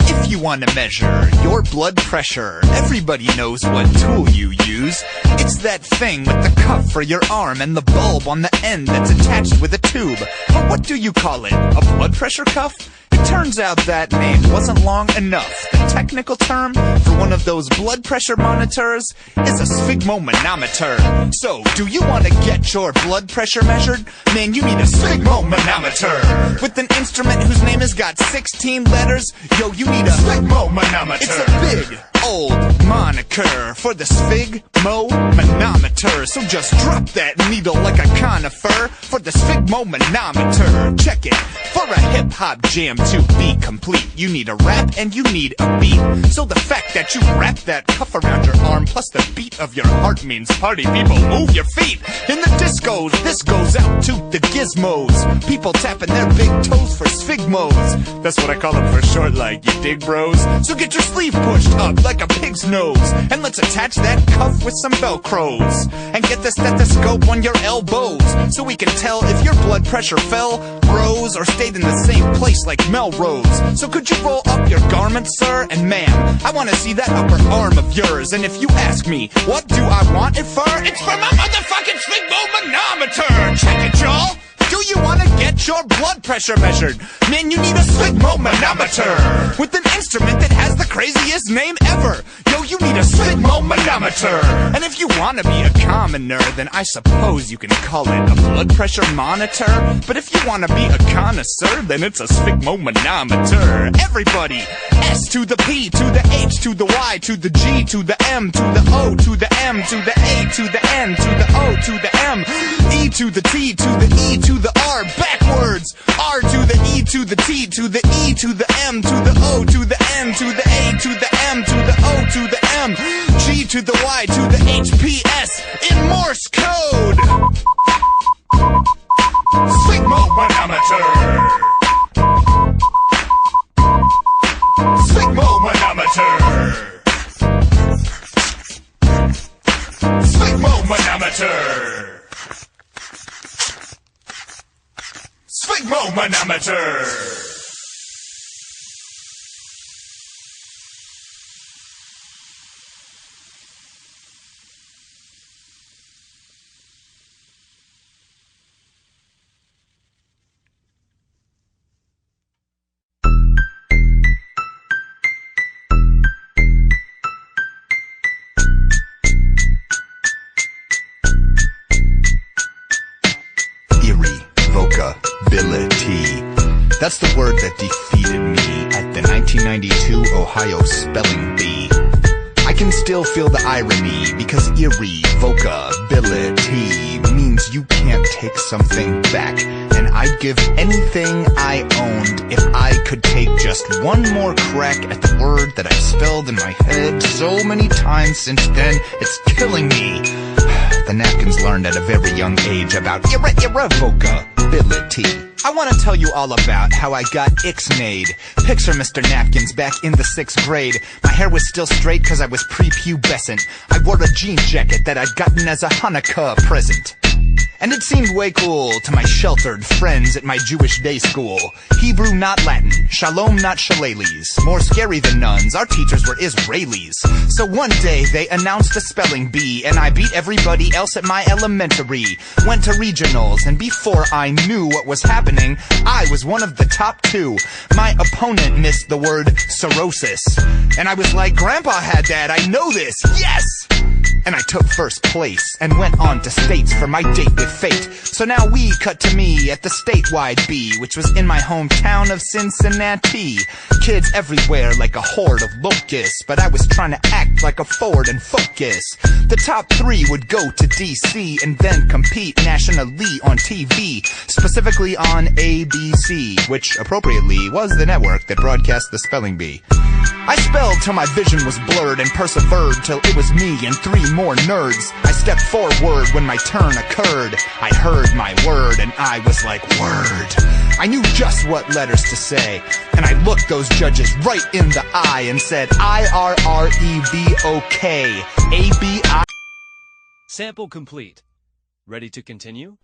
If you want to measure your blood pressure, everybody knows what tool you use. It's that thing with the cuff for your arm and the bulb on the end that's attached with a tube. But what do you call it? A blood pressure cuff? It turns out that name wasn't long enough. The technical term for one of those blood pressure monitors is a sphygmomanometer. So, do you want to get your blood pressure measured? Man, you need a sphygmomanometer. With an instrument whose name has got 16 letters, yo, you need a sphygmomanometer. It's a big, old moniker for the sphygmomanometer. So just drop that needle like a conifer for the sphygmomanometer. Check it. For a hip-hop jam to be complete, you need a rap and you need a beat. So the fact that you wrap that cuff around your arm plus the beat of your heart means party people move your feet. In the discos, this goes out to the gizmos. People tapping their big toes for sphygmos. That's what I call them for short, like, you dig, bros? So get your sleeve pushed up like a pig's nose, and let's attach that cuff with some velcros. And get the stethoscope on your elbows, so we can tell if your blood pressure fell, rose, or stayed in the same place like Melrose. So could you roll up your garments, sir? And ma'am, I wanna see that upper arm of yours. And if you ask me, what do I want it for? It's for my motherfucking sphygmomanometer! Check it, y'all! Do you want to get your blood pressure measured? Man, you need a sphygmomanometer with an instrument that has the craziest name ever. Yo, you need a sphygmomanometer. And if you want to be a commoner, then I suppose you can call it a blood pressure monitor. But if you want to be a connoisseur, then it's a sphygmomanometer. Everybody, S to the P to the H to the Y to the G to the M to the O to the M to the A to the N to the O to the M, E to the T to the E to the R, backwards, R to the E to the T to the E to the M to the O to the N to the A to the M to the O to the M, G to the Y to the H, P, S in Morse code. Sphygmomanometer. Sphygmomanometer. Sphygmomanometer. Sphygmomanometer. Irrevocability. That's the word that defeated me at the 1992 Ohio Spelling Bee. I can still feel the irony because irrevocability means you can't take something back. And I'd give anything I owned if I could take just one more crack at the word that I've spelled in my head so many times since then, it's killing me. The Napkins learned at a very young age about irrevocability. I want to tell you all about how I got ixnayed. Picture Mr. Napkins back in the 6th grade. My hair was still straight cause I was prepubescent. I wore a jean jacket that I'd gotten as a Hanukkah present. And it seemed way cool to my sheltered friends at my Jewish day school. Hebrew, not Latin. Shalom, not shillelaghs. More scary than nuns, our teachers were Israelis. So one day they announced a spelling bee, and I beat everybody else at my elementary. Went to regionals, and before I knew what was happening, I was one of the top 2. My opponent missed the word cirrhosis. And I was like, Grandpa had that, I know this, yes! And I took first place and went on to states for my date with fate. So now we cut to me at the statewide bee, which was in my hometown of Cincinnati. Kids everywhere like a horde of locusts, but I was trying to act like a Ford and Focus. The top 3 would go to DC and then compete nationally on TV, specifically on ABC, which appropriately was the network that broadcast the spelling bee. I spelled till my vision was blurred and persevered till it was me and 3 more nerds. I stepped forward when my turn occurred. I heard my word and I was like, word. I knew just what letters to say, and I looked those judges right in the eye and said IRREVOK ABI. Sample complete. Ready to continue?